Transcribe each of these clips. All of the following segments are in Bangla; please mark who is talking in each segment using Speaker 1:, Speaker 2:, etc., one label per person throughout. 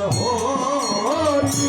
Speaker 1: হরি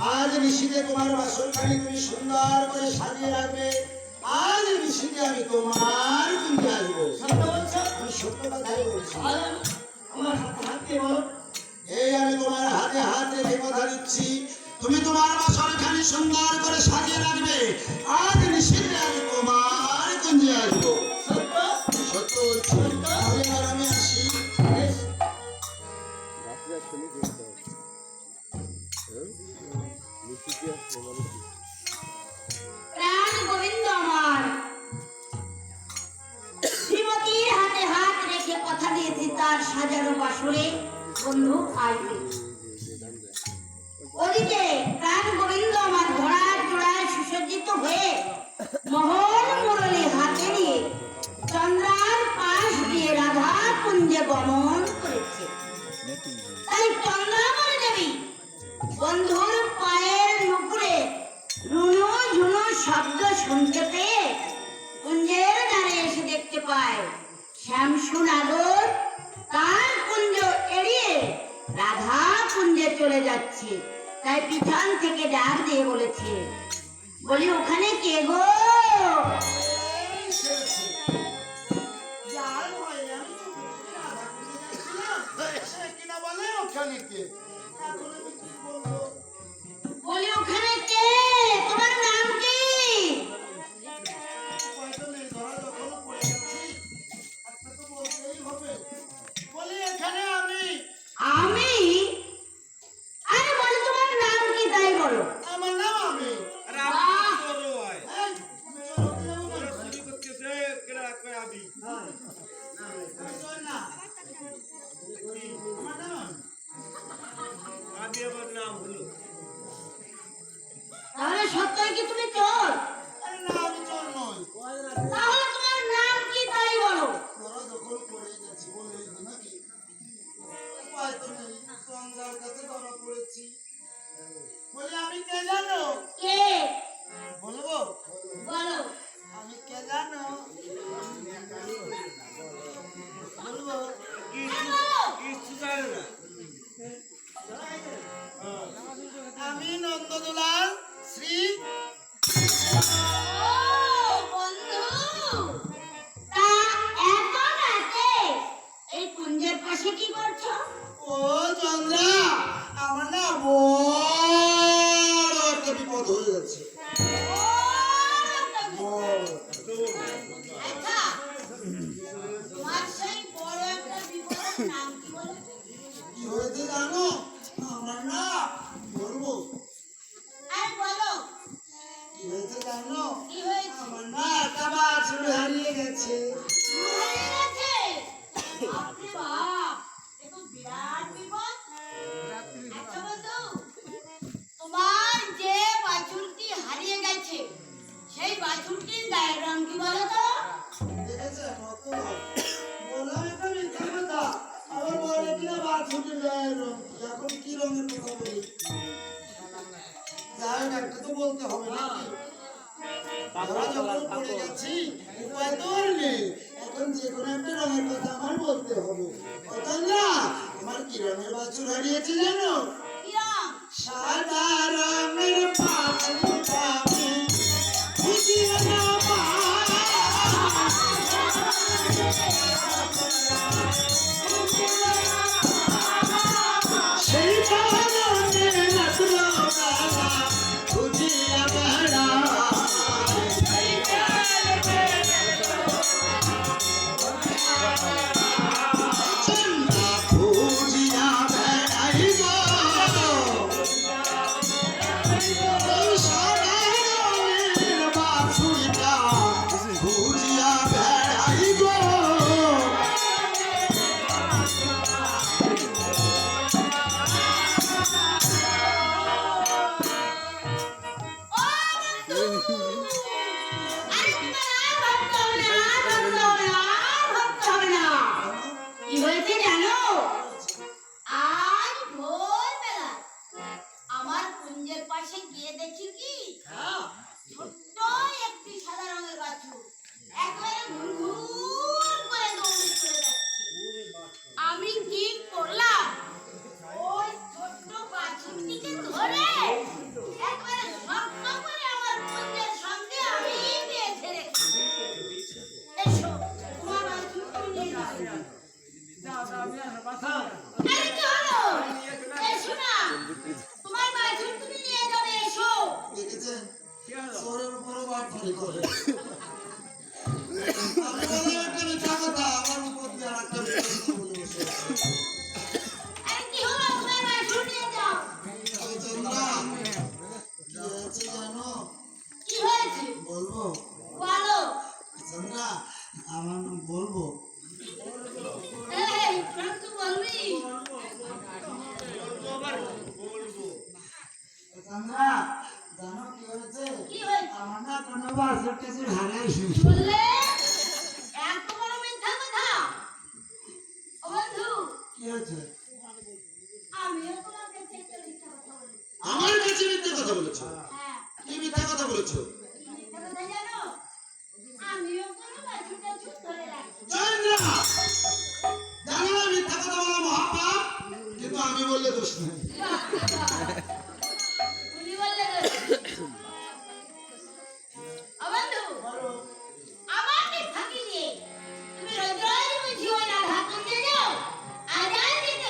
Speaker 1: आज निशिते तुम्हार बासनखानी তুমি সুন্দর করে সাজিয়ে রাখবে आज निशिते আমি তোমার কুঞ্জে আসবো সত্য বলছো আমি সত্য কথাই বলছি আমার হাতে বল এই আমি তোমার হাতে হাত রেখে কথা দিচ্ছি তুমি তোমার বাসনখানি সুন্দর করে সাজিয়ে রাখবে आज निशिते আমি তোমার কুঞ্জে আসবো সত্য সত্য বলছি তাহলে আমি আসি রাত্রে শুনি দিতে
Speaker 2: প্রাণ গোবিন্দ আমার শ্রীমতীর হাতে হাত রেখে কথা দিয়েছি তার সাজানো বাসরে বন্ধু আসবে ওদিকে প্রাণ গোবিন্দ আমার ঘোড়ার চূড়ায় সুসজ্জিত হয়ে মোহন মুরলী হাতে নিয়ে চন্দ্রার পাশ দিয়ে রাধা কুঞ্জে গমন করেছে তাই চন্দ্রামণি দেবী বন্ধুর পায়ের নুপুরে রুনু ঝুনু শব্দ শুনতে পেয়ে কুঞ্জের ধারে এসে দেখতে পায় শ্যামসু নাগর তার কুঞ্জ এড়িয়ে রাধা কুঞ্জে চলে যাচ্ছে তাই পিছন থেকে ডাক দিয়ে বলেছে বলি ওখানে কে গো বলি ওখানে কে তোমার নাম কি
Speaker 1: বলি এখানে আমি
Speaker 2: আমি আরে বলি তোমার নাম কি তাই বলো
Speaker 1: আমার নাম আমি
Speaker 2: তাহলে তোমার নাম কি তাই বলো।
Speaker 1: তোরা যখন পড়ে গেছি বলে নাকি উপায় তো নেই, চন্দ্রার কাছে ধরা পড়েছি। বলি আমি কে জানো?
Speaker 2: কে?
Speaker 1: বলবো?
Speaker 2: বলো।
Speaker 1: আমি কে জানো? বলবো?
Speaker 2: হ্যাঁ, বলো।
Speaker 1: আমি নন্দদুলাল শ্রী।
Speaker 2: ও বন্ধু, তা এত রাতে এই কুঞ্জের পাশে কি করছো?
Speaker 1: ও চন্দ্রা, আমার না বড় একটা বিপদ হয়ে যাচ্ছে।
Speaker 2: আচ্ছা, তোমার সেই বড় একটা বিপদের নাম কি বলো?
Speaker 1: কি হয়েছে জানো? আমার না বলবো
Speaker 2: আর বলো,
Speaker 1: কি হয়েছে জানো?
Speaker 2: কি হয়েছে?
Speaker 1: আমার না একটা বাছুর হারিয়ে গেছে।
Speaker 2: হারিয়ে গেছে? বাপরে বাপ, এ তো বিরাট বিপদ। আচ্ছা বন্ধু, তোমার যে বাছুরটি হারিয়ে গেছে সেই বাছুরটির গায়ের রং কি বলো তো?
Speaker 1: দেখেছেন কত বললাম একটা মিথ্যা কথা, আবার বলে কিনা বাছুরের গায়ের রং কি? এখন কি রঙের কথা বলি? যাই হোক, একটা তো বলতে হবে নাকি? আমরা যখন পড়ে গেছি উপায় তো আর নেই, এখন যে কোনো একটা রঙের কথা আমার বলতে হবে। কথা না, আমার কি রঙের বাছুর হারিয়েছে জানো?
Speaker 2: কি রং?
Speaker 1: সাদা রঙের বাছুর আমি খুঁজিয়ে না পাই। সেই কারণে রাত্র বেলা খুঁজিয়া চন্দ্রা খুঁজিয়া বেড়াই গো, ওই সাদা রঙের বাছুরটা খুঁজিয়া বেড়াই গো।
Speaker 2: ও বন্ধু, আরে তোমার আর ভাবতে হবে না, আর ভাবতে হবে না, আর ভাবতে হবে না। কি হয়েছে জানো? আজ ভোরবেলা আমার কুঞ্জের পাশে গিয়ে দেখি কি ছোট্ট একটি সাদা রঙের বাছুর একেবারে ঘুরঘুর করে দৌড়ে চলে যাচ্ছে। আমি কি করলাম, ওই ছোট্ট বাছুরটিকে ধরে একেবারে শক্ত করে আমার কুঞ্জের সঙ্গে আমি বেঁধে রেখেছি। এসো, তোমার বাছুরটি নিয়ে যাও। আরে কি হলো? এসো না, তোমার বাছুর তুমি নিয়ে যাবে, এসো।
Speaker 1: দেখেছেন চোরের উপরও বাটপারি করে। আমি বললাম একটা মিথ্যা কথা, আমার উপর দিয়ে আর একটা মিথ্যা কথা বলে বসে আছে।
Speaker 2: আরে কি হলো? তোমার বাছুর নিয়ে যাও।
Speaker 1: এই চন্দ্রা, কি হয়েছে জানো?
Speaker 2: কি হয়েছে
Speaker 1: বলবো?
Speaker 2: বলো।
Speaker 1: চন্দ্রা, আমার বলবো?
Speaker 2: এই একটু বলবি?
Speaker 1: চন্দ্রা, জানো কি হয়েছে?
Speaker 2: কি হয়েছে?
Speaker 1: আমার না কোনো বাছুর টাছুর হারাইছে।
Speaker 2: বললে এত বড় মিথ্যা কথা। ও বন্ধু,
Speaker 1: কি হয়েছে?
Speaker 2: আমিও তোমার কাছে একটা মিথ্যা কথা বলি।
Speaker 1: আমার কাছে মিথ্যা কথা বলেছো?
Speaker 2: হ্যাঁ,
Speaker 1: কি মিথ্যা কথা বলেছো?
Speaker 2: কি মিথ্যা কথা জানো? আমিও কোনো বাছুর টাছুর ধরে রাখি।
Speaker 1: চন্দ্রা, জানো না মিথ্যা কথা বলা মহাপাপ, কিন্তু আমি বললে দোষ নেই।
Speaker 2: তুমি বললে তো। ও বন্ধু, আমাকে ফাঁকি দিয়ে তুমি রোজ রোজ বুঝি ওই রাধা কুঞ্জে যাও, আজ আর যেতে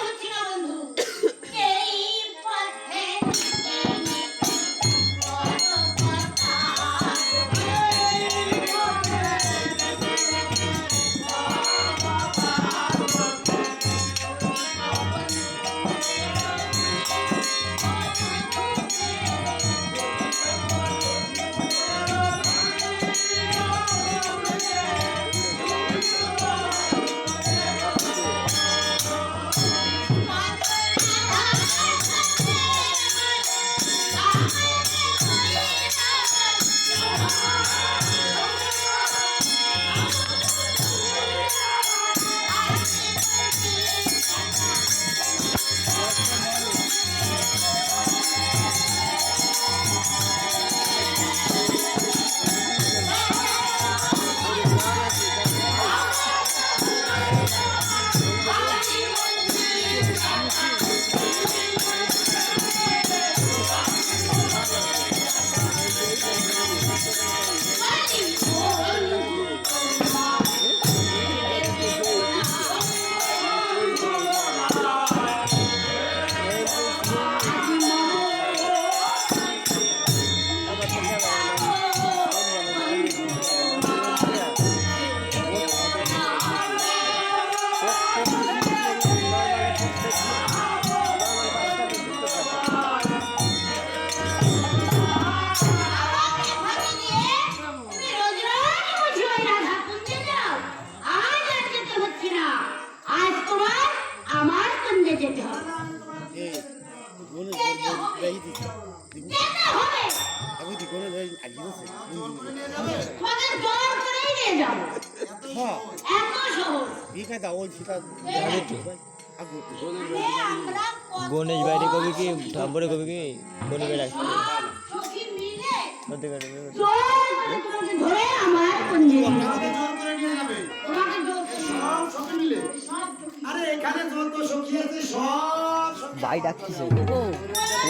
Speaker 2: যাবো। এত সহজ। আমরা কত
Speaker 3: গণেশ বাইরে কবি কি ঠাম্বরে কবি কি গণেশ বাইরে আসছে
Speaker 2: সব সখী মিলে
Speaker 3: বলতে পারে
Speaker 2: জোর করে তোমাকে ধরে আমার কুঞ্জে নিয়ে যাবো।
Speaker 1: আমাকে জোর করে নিয়ে যাবে
Speaker 2: তোমাকে জোর করে
Speaker 1: সব সখী মিলে
Speaker 2: সব সখী
Speaker 1: আরে এখানে যত সখী আছে সব সখী
Speaker 3: ভাই ডাকতেছে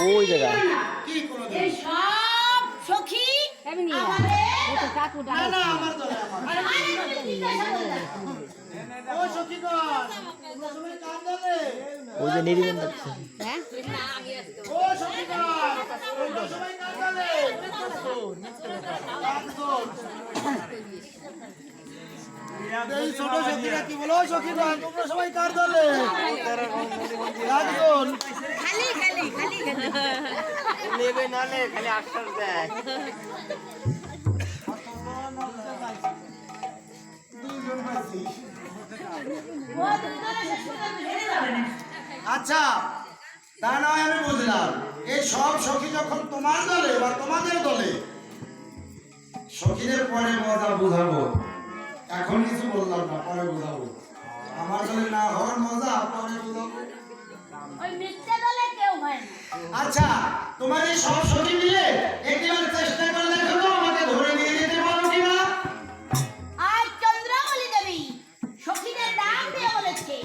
Speaker 3: ওই জায়গা
Speaker 1: কি কোনো
Speaker 2: এই সব সখী আমাদের
Speaker 1: না না আমার দলে আমার
Speaker 2: আরে জিজ্ঞাসা করলাম।
Speaker 1: ও সখীগণ তোমরা সবাই কার দলে
Speaker 3: ওই যে নিরিবিন ডাকছে
Speaker 1: ও সখীগণ তোমরা সবাই কার দলে এই ছোট সখীরা কি বলো সখীগণ তোমরা সবাই কার দলে একজন
Speaker 3: নেবে না নে খালি আশ্বাস দেয়
Speaker 1: দুইজন পাইছি
Speaker 2: ও দুজনে শেষ করে ছেড়ে যাবে না।
Speaker 1: আচ্ছা তা নয় আমি বুঝলাম এই সব সখী যখন তোমার দলে বা তোমাদের দলে সখীদের পরে মজা বুঝাবো এখন কিছু বললাম না পরে বুঝাবো আমার দলে না হওয়ার মজা পরে বুঝাবো
Speaker 2: ওই মিথ্যে দলে কেউ হয় না।
Speaker 1: আচ্ছা তোমার এই সব সখী মিলে একবার চেষ্টা করে দেখো তো আমাকে ধরে নিয়ে যেতে পারো কিনা
Speaker 2: আজ চন্দ্রাবলী দেবী সখীদের ডাক দিয়ে বলেছে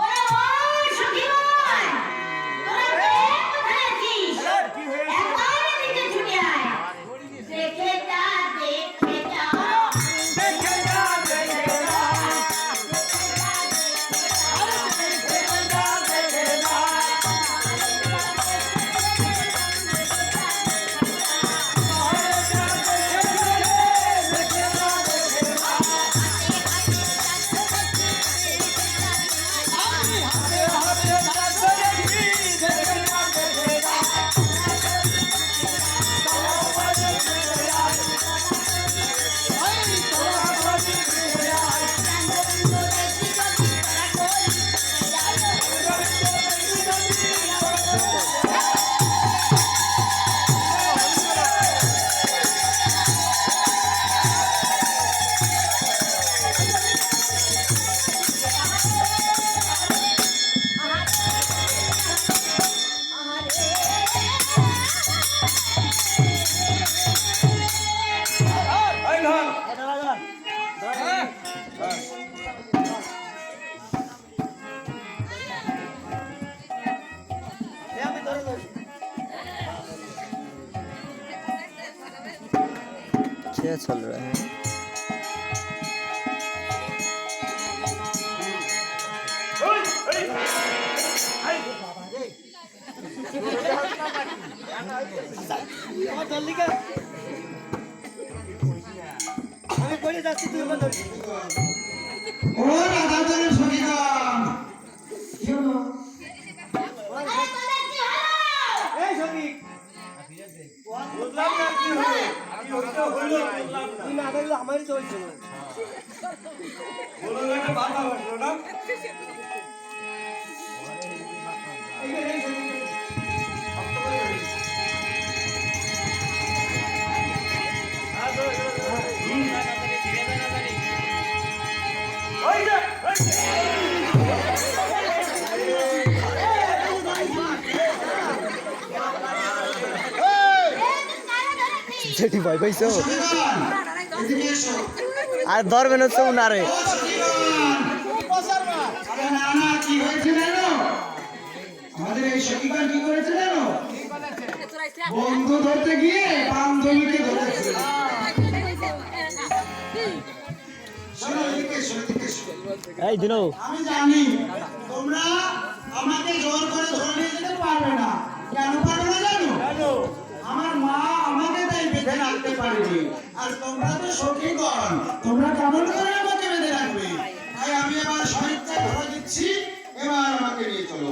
Speaker 2: ওরে ও সখীগণ তোরা কে কোথায় আছিস একবার এদিকে ছুটে আয় দেখে যা দেখে যা
Speaker 3: क्या चल रहा है
Speaker 1: ও রাধা দলের সখীগণ কি হলো
Speaker 2: আরে তোদের কি হলো
Speaker 1: এই সখী বুঝলাম না কি হলো কি হলো বললাম না
Speaker 3: না দেখলে আমারই চলছে
Speaker 1: বলো না একটা বাবা বলো না এই সখী
Speaker 3: যেটি ভয় পাইছো
Speaker 1: সখীগণ এদিকে এসো
Speaker 3: আর ধরবেন হচ্ছে উনারে
Speaker 1: ও সখীগণ আরে না না কি হয়েছে জানো আমাদের এই সখীগণ কি করেছে জানো বন্ধু ধরতে গিয়ে বান্ধবীকে ধরেছে শোনো এদিকে এসো এদিকে এসো
Speaker 3: এই দিনো
Speaker 1: আমি জানি তোমরা আমাকে জোর করে ধরে নিয়ে যেতে পারবে না কেন পারবে না জানো আমার মা আমাকে তাই বেঁধে রাখতে পারেনি আর তোমরা তো সখীগণ তোমরা কেমন করে আমাকে বেঁধে রাখবে তাই আমি এবার স্বেচ্ছায় ধরে দিচ্ছি এবার আমাকে নিয়ে চলো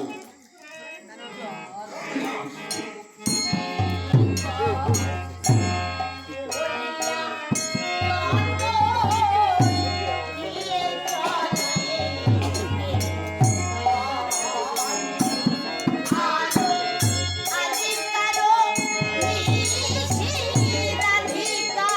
Speaker 2: রাধিকা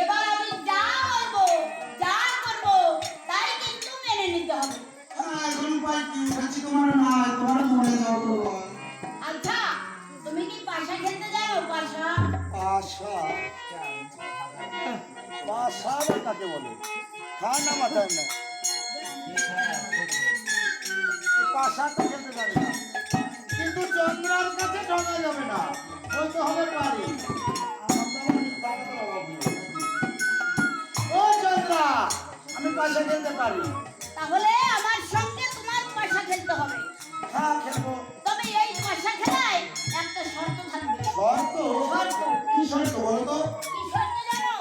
Speaker 2: এবার আমি যা বলবো যা করবো তাই কিন্তু মেনে নিতে হবে।
Speaker 1: এখন উপায় কি? উঠেছি তোমার না, তোমার মনে যাও তো।
Speaker 2: আচ্ছা তুমি কি পাশা খেলতে জানো? পাশা
Speaker 4: পাশা পাশা আবার কাকে বলে? খান না মাথায় না, পাশা তো খেলতে পারি না, কিন্তু চন্দ্রার কাছে ঢোকা যাবে না, বলতে হবে পারি। ও চন্দ্রা, আমি পাশা খেলতে পারি।
Speaker 2: তাহলে আমার সঙ্গে তোমার পাশা খেলতে হবে।
Speaker 4: হ্যাঁ খেলবো।
Speaker 2: তবে এই পাশা খেলায় একটা শর্ত থাকবে।
Speaker 1: শর্ত?
Speaker 2: শর্ত
Speaker 1: কি শর্ত বলো তো?
Speaker 2: কি শর্ত জানো?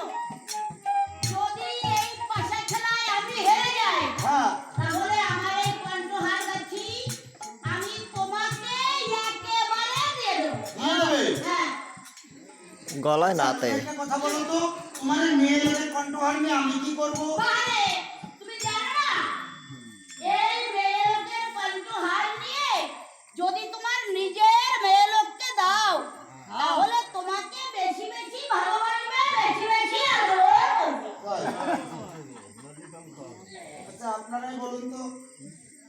Speaker 2: যদি এই পাশা খেলায় আমি হেরে যাই
Speaker 4: হ্যাঁ
Speaker 2: তাহলে আমার এই কণ্ঠহার গাছি আমি তোমাকে একেবারে দিয়ে দেবো।
Speaker 1: দিয়ে দেবে?
Speaker 2: হ্যাঁ
Speaker 3: গলায় নাতে
Speaker 1: একটা কথা বলো তো, তোমার এই মেয়ে লোকের কণ্ঠহার নিয়ে আমি কি করবো?
Speaker 2: বারে তুমি জানো না এই মেয়ে লোকের কণ্ঠহার নিয়ে যদি তোমার নিজের মেয়ে লোককে দাও তাহলে তোমাকে বেশি বেশি ভালোবাসবে, বেশি বেশি আদর করবে।
Speaker 1: তাই? আচ্ছা আপনারাই বলুন তো,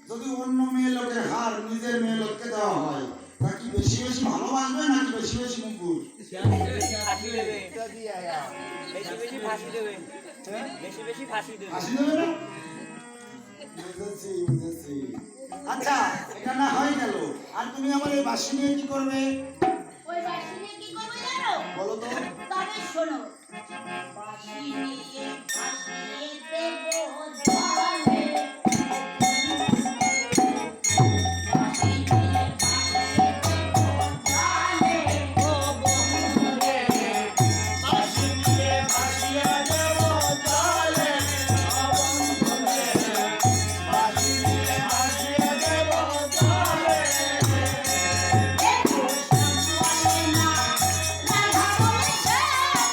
Speaker 1: যদি অন্য মেয়ে লোকের হার নিজের মেয়ে লোককে দেওয়া হয় তা কি বেশি বেশি ভালোবাসবে নাকি বেশি বেশি মুকুর? ফাঁসি দেবে না? বুঝেছি বুঝেছি। আচ্ছা এটা না হয়ে গেল, আর তুমি আমার এই বাঁশি নিয়ে কি করবে
Speaker 2: ওই বাঁশি নিয়ে কি করবে জানো?
Speaker 1: বলো তো?
Speaker 2: তবে শোনো, বাঁশি নিয়ে ভাসিয়ে দেবো জলে। বাঁশি নিয়ে ভাসিয়ে দেবো জলে। ও বন্ধু রে, বাঁশি নিয়ে ভাসিয়ে দেবো জলে। ও বন্ধু রে, বাঁশি নিয়ে ভাসিয়ে দেবো জলে। দেখো বলে না রাধা বলে সে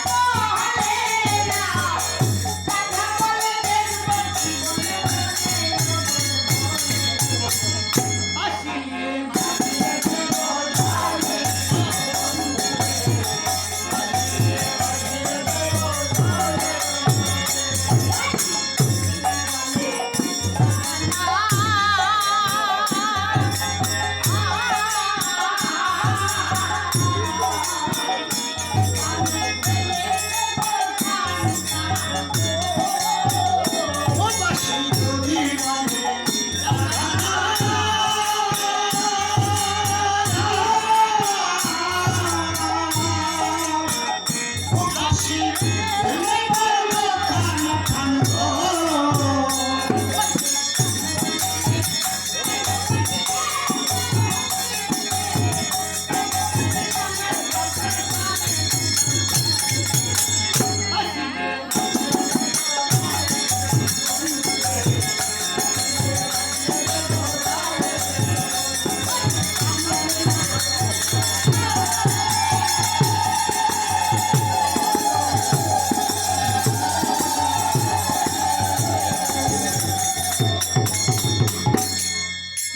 Speaker 2: বলে না, রাধা বলে দেখবো কি বলে বাঁশি নিয়ে ভাসিয়ে দেবো জলে।
Speaker 1: ও বাঁশি যদি বাজে, ও বাঁশি ভেঙে পড়লো খান খান গো।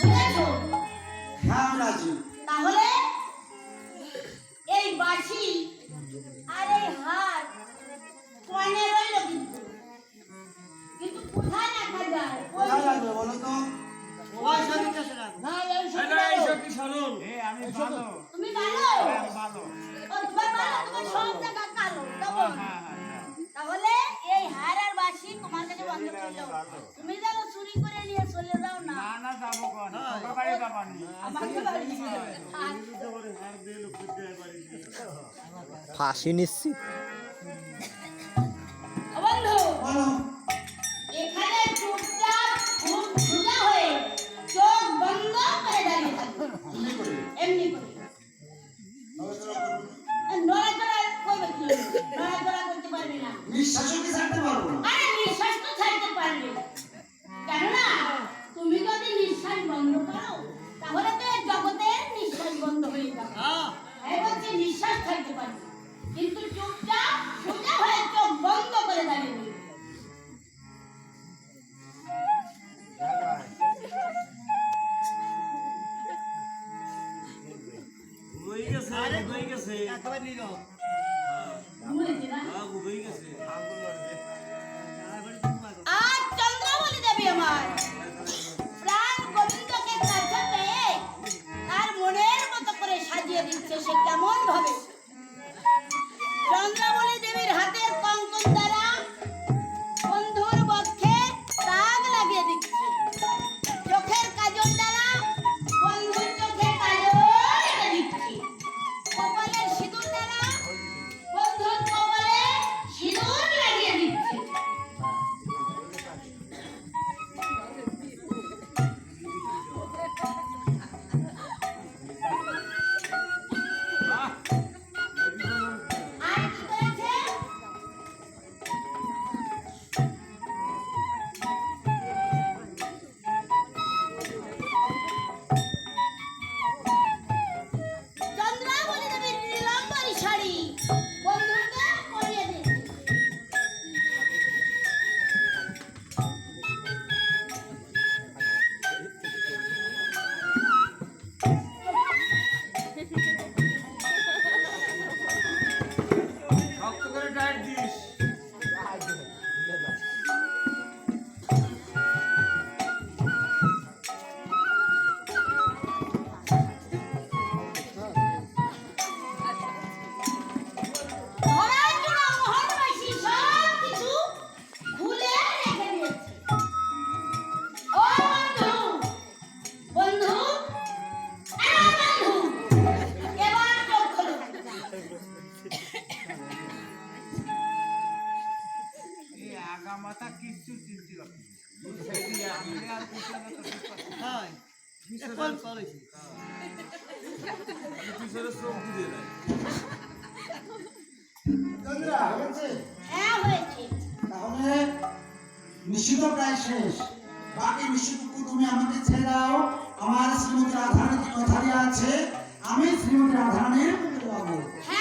Speaker 2: বুঝেছো?
Speaker 1: হ্যাঁ রাজি।
Speaker 2: তাহলে এই বাঁশি আর এই হার কনে রইল কিন্তু, কিন্তু কোথায় রাখা যায়? ওই
Speaker 1: কোথায় রাখবে বলো তো?
Speaker 2: না, এই শুধু তুমি ভালো? ও, তোমার ভালো, তোমার সব জায়গা কালো, কেমন? তাহলে এই হার আর বাঁশি তোমার কাছে বন্ধ করলো, তুমি যেন চুরি করে নিয়ে চলে যাও না। আমাকে বাড়ি দিতে হবে।
Speaker 3: ফাঁসি নিশ্চিত
Speaker 2: ও বন্ধু,
Speaker 1: বলো।
Speaker 2: এখানে চুপচাপ মুখ সোজা হয়ে চোখ বন্ধ করে দাঁড়িয়ে থাকবে,
Speaker 1: এমনি করে?
Speaker 2: এমনি করে।
Speaker 1: নড়াচড়া করবে না?
Speaker 2: নড়াচড়া করবে কি? নড়াচড়া করতে পারবি না।
Speaker 1: নিঃশ্বাসও কি ছাড়তে পারবো না?
Speaker 2: আরে নিঃশ্বাস তো ছাড়তে পারবে, কেননা তুমি যদি নিঃশ্বাস বন্ধ করো তাহলে তো এই জগতের নিঃশ্বাস বন্ধ হয়ে যাবে। এই বলছি নিঃশ্বাস ছাড়তে পারবে, কিন্তু চুপচাপ সোজা হয়ে চোখ বন্ধ করে দাঁড়িয়ে থাকবে। আজ চন্দ্রাবলী দেবী আমার প্রাণ গোবিন্দকে কাছে পেয়ে তার মনের মতো করে সাজিয়ে দিচ্ছে সে কেমন ভাবে। চন্দ্রাবলী দেবীর হাতের কঙ্কন দ্বারা বন্ধুর বক্ষে দাগ লাগিয়ে দিচ্ছে, চোখের কাজল দ্বারা বন্ধুর চোখে কাজল এঁকে দিচ্ছে, কপালের সিঁদুর দ্বারা বন্ধুর কপালে সিঁদুর লাগিয়ে দিচ্ছে। আর কি করেছে? চন্দ্রাবলী দেবীর নীলাম্বরী শাড়ি বন্ধুকে পরিয়ে দিচ্ছে।
Speaker 4: শক্ত করে টাইট দিস।
Speaker 2: ধরার জোড়া মোহনবাসী সব কিছু ভুলে রেখে দিয়েছে। ও বন্ধু, বন্ধু, আমার বন্ধু, এবার চোখ খোলো।
Speaker 4: এই আগা মাথা কিচ্ছু চিনতে পারছি
Speaker 1: চন্দ্রা হয়েছে?
Speaker 2: হ্যাঁ হয়েছে।
Speaker 1: তাহলে নিষিদ্ধ প্রায় শেষ, বাকি নিষিদ্ধটুকু তুমি আমাকে ছেড়ে দাও। আমার শ্রীমতী রাধারানীর কথা দেওয়া আছে, আমি শ্রীমতী রাধারানীর পুত্র বাবু।
Speaker 2: হ্যাঁ